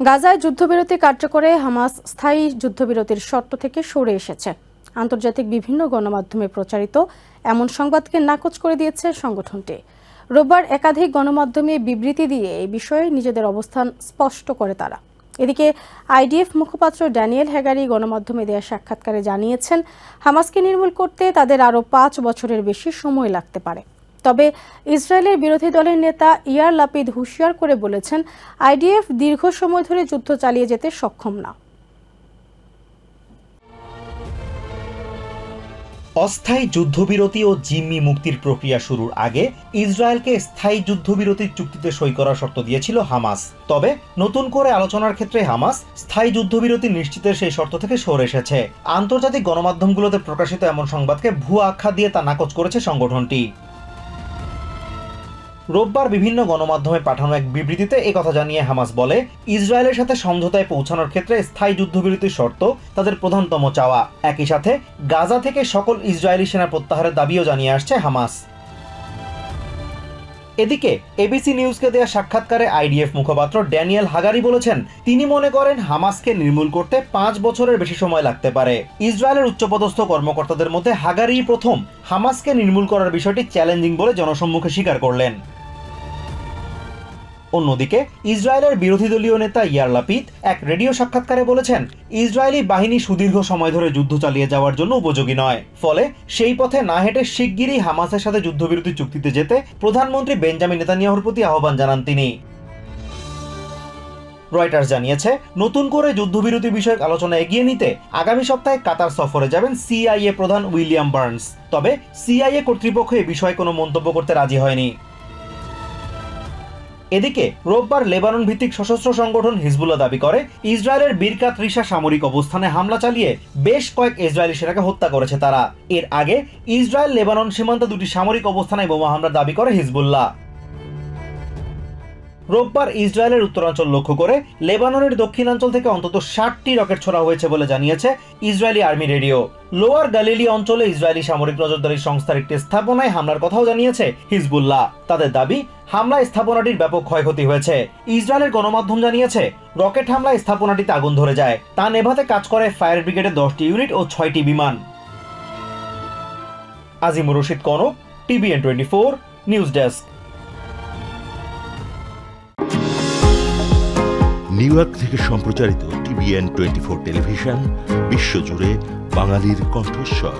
গাজায় যুদ্ধবিরতি কার্যকরে হামাস স্থায়ী যুদ্ধবিরতির শর্ত থেকে সরে এসেছে। আন্তর্জাতিক বিভিন্ন গণমাধ্যমে প্রচারিত এমন সংবাদকে নাকচ করে দিয়েছে সংগঠনটি। রোববার একাধিক গণমাধ্যমে বিবৃতি দিয়ে এই বিষয়ে নিজেদের অবস্থান স্পষ্ট করে তারা। এদিকে আইডিএফ মুখপাত্র ড্যানিয়েল হ্যাগারি গণমাধ্যমে দেয়া সাক্ষাৎকারে জানিয়েছেন, হামাসকে নির্মূল করতে তাদের আরও 5 বছরের বেশি সময় লাগতে পারে। তবে ইসরায়েলের বিরোধী দলের নেতা ইয়ার লাপিদ হুঁশিয়ার করে বলেছেন, আইডিএফ দীর্ঘ সময় ধরে যুদ্ধ চালিয়ে যেতে সক্ষম না। অস্থায়ী যুদ্ধবিরতি ও জিম্মি মুক্তির প্রক্রিয়া শুরুর আগে ইসরায়েলকে স্থায়ী যুদ্ধবিরতির চুক্তিতে সই করার শর্ত দিয়েছিল হামাস। তবে নতুন করে আলোচনার ক্ষেত্রে হামাস স্থায়ী যুদ্ধবিরতি নিশ্চিতের সেই শর্ত থেকে সরে এসেছে। আন্তর্জাতিক গণমাধ্যমগুলোতে প্রকাশিত এমন সংবাদকে ভুয়া আখ্যা দিয়ে তা নাকচ করেছে সংগঠনটি। রোববার বিভিন্ন গণমাধ্যমে পাঠানো এক বিবৃতিতে একথা জানিয়ে হামাস বলে, ইসরায়েলের সাথে সমঝোতায় পৌঁছানোর ক্ষেত্রে স্থায়ী যুদ্ধবিরতির শর্ত তাদের প্রধানতম চাওয়া। একই সাথে গাজা থেকে সকল ইসরায়েলি সেনা প্রত্যাহারের দাবিও জানিয়ে আসছে হামাস। এদিকে এবিসি নিউজকে দেয়া সাক্ষাৎকারে আইডিএফ মুখপাত্র ড্যানিয়েল হাগারি বলেছেন, তিনি মনে করেন হামাসকে নির্মূল করতে 5 বছরের বেশি সময় লাগতে পারে। ইসরায়েলের উচ্চপদস্থ কর্মকর্তাদের মধ্যে হাগারি প্রথম হামাসকে নির্মূল করার বিষয়টি চ্যালেঞ্জিং বলে জনসম্মুখে স্বীকার করলেন। অন্যদিকে ইসরায়েলের বিরোধী দলীয় নেতা ইয়ার লাপিদ এক রেডিও সাক্ষাৎকারে বলেছেন, ইসরায়েলি বাহিনী সুদীর্ঘ সময় ধরে যুদ্ধ চালিয়ে যাওয়ার জন্য উপযোগী নয়, ফলে সেই পথে না হেঁটে শিগগিরই হামাসের সাথে যুদ্ধবিরতি চুক্তিতে যেতে প্রধানমন্ত্রী বেঞ্জামিন নেতানিয়াহুর প্রতি আহ্বান জানান তিনি। রয়টার্স জানিয়েছে, নতুন করে যুদ্ধবিরতি বিষয়ক আলোচনা এগিয়ে নিতে আগামী সপ্তাহে কাতার সফরে যাবেন সিআইএ প্রধান উইলিয়াম বার্নস। তবে সিআইএ কর্তৃপক্ষ এ বিষয়ে কোনো মন্তব্য করতে রাজি হয়নি। এদিকে রোববার লেবানন ভিত্তিক সশস্ত্র সংগঠন হিজবুল্লাহ দাবি করে, ইসরায়েলের বিরকাত রিশা সামরিক অবস্থানে হামলা চালিয়ে বেশ কয়েক ইসরায়েলি সেনাকে হত্যা করেছে তারা। এর আগে ইসরায়েল লেবানন সীমান্তে 2টি সামরিক অবস্থানে বোমা হামলার দাবি করে হিজবুল্লাহ। রোববার ইসরায়েলের উত্তরাঞ্চল লক্ষ্য করে লেবাননের দক্ষিণাঞ্চল থেকে অন্তত 60টি রকেট ছোড়া হয়েছে বলে জানিয়েছে ইসরায়েলি আর্মি রেডিও। লোয়ার গালিলি অঞ্চলে ইসরায়েলি সামরিক নজরদারি সংস্থার একটি স্থাপনায় হামলার কথাও জানিয়েছে হিজবুল্লাহ। তাদের দাবি, হামলায় স্থাপনাটির ব্যাপক ক্ষয়ক্ষতি হয়েছে। ইসরায়েলের গণমাধ্যম জানিয়েছে, রকেট হামলায় স্থাপনাটিতে আগুন ধরে যায়। তা নেভাতে কাজ করে ফায়ার ব্রিগেডের 10টি ইউনিট ও 6টি বিমান। Azimur Rashid Kanak, TVN 24 news desk. New York থেকে সম্প্রচারিত টিভিএন 24 টেলিভিশন বিশ্বজুড়ে বাঙালির কণ্ঠস্বর।